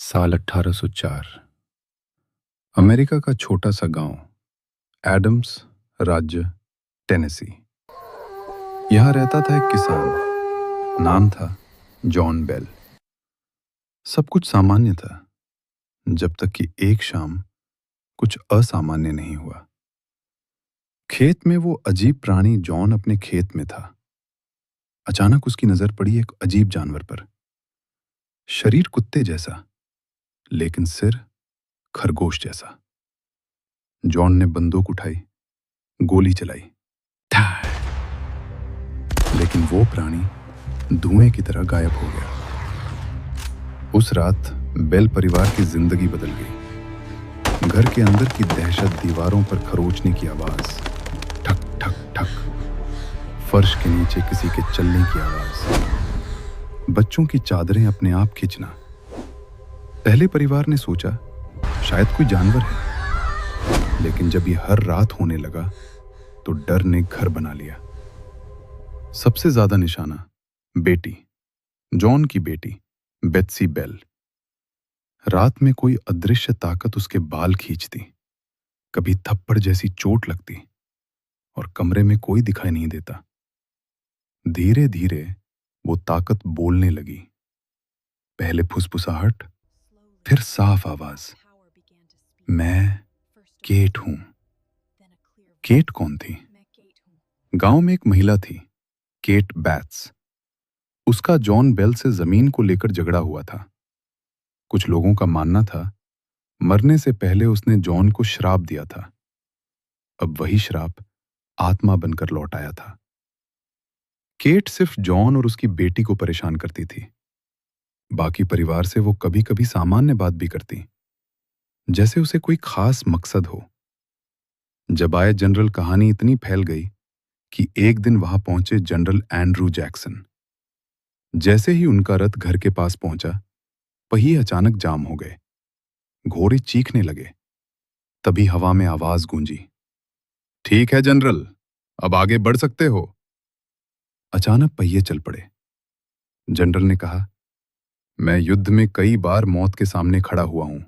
साल 1804। अमेरिका का छोटा सा गांव, एडम्स, राज्य टेनेसी। यहाँ रहता था एक किसान, नाम था जॉन बेल। सब कुछ सामान्य था, जब तक कि एक शाम कुछ असामान्य नहीं हुआ। खेत में वो अजीब प्राणी जॉन अपने खेत में था। अचानक उसकी नजर पड़ी एक अजीब जानवर पर। शरीर कुत्ते जैसा, लेकिन सिर खरगोश जैसा। जॉन ने बंदूक उठाई, गोली चलाई, लेकिन वो प्राणी धुएं की तरह गायब हो गया। उस रात बेल परिवार की जिंदगी बदल गई। घर के अंदर की दहशत, दीवारों पर खरोचने की आवाज, ठक ठक ठक, फर्श के नीचे किसी के चलने की आवाज, बच्चों की चादरें अपने आप खींचना। पहले परिवार ने सोचा शायद कोई जानवर है, लेकिन जब ये हर रात होने लगा तो डर ने घर बना लिया। सबसे ज्यादा निशाना बेटी, जॉन की बेटी बेत्सी बेल। रात में कोई अदृश्य ताकत उसके बाल खींचती, कभी थप्पड़ जैसी चोट लगती, और कमरे में कोई दिखाई नहीं देता। धीरे धीरे वो ताकत बोलने लगी। पहले फुसफुसाहट, फिर साफ आवाज, मैं केट हूं। केट कौन थी? गांव में एक महिला थी, केट बैट्स। उसका जॉन बेल से जमीन को लेकर झगड़ा हुआ था। कुछ लोगों का मानना था मरने से पहले उसने जॉन को श्राप दिया था। अब वही श्राप आत्मा बनकर लौट आया था। केट सिर्फ जॉन और उसकी बेटी को परेशान करती थी। बाकी परिवार से वो कभी कभी सामान्य बात भी करती, जैसे उसे कोई खास मकसद हो। जब आए जनरल, कहानी इतनी फैल गई कि एक दिन वहां पहुंचे जनरल एंड्रू जैक्सन। जैसे ही उनका रथ घर के पास पहुंचा, पहिए अचानक जाम हो गए। घोड़े चीखने लगे। तभी हवा में आवाज गूंजी, ठीक है जनरल, अब आगे बढ़ सकते हो। अचानक पहिए चल पड़े। जनरल ने कहा, मैं युद्ध में कई बार मौत के सामने खड़ा हुआ हूं,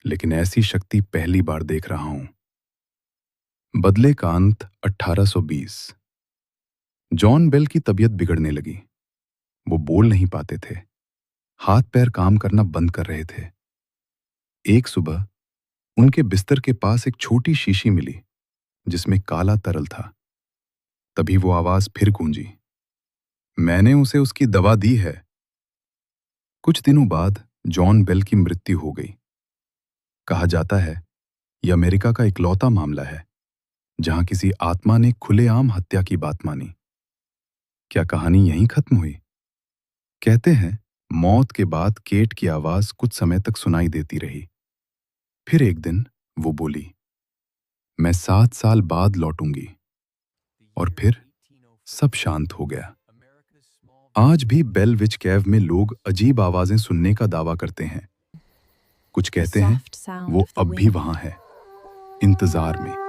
लेकिन ऐसी शक्ति पहली बार देख रहा हूं। बदले का अंत 1820। जॉन बेल की तबीयत बिगड़ने लगी। वो बोल नहीं पाते थे, हाथ पैर काम करना बंद कर रहे थे। एक सुबह उनके बिस्तर के पास एक छोटी शीशी मिली, जिसमें काला तरल था। तभी वो आवाज फिर गूंजी, मैंने उसे उसकी दवा दी है। कुछ दिनों बाद जॉन बेल की मृत्यु हो गई। कहा जाता है यह अमेरिका का इकलौता मामला है जहां किसी आत्मा ने खुलेआम हत्या की बात मानी। क्या कहानी यहीं खत्म हुई? कहते हैं मौत के बाद केट की आवाज कुछ समय तक सुनाई देती रही। फिर एक दिन वो बोली, मैं 7 साल बाद लौटूंगी। और फिर सब शांत हो गया। आज भी बेल विच केव में लोग अजीब आवाजें सुनने का दावा करते हैं। कुछ कहते हैं वो अब भी वहां है, इंतजार में।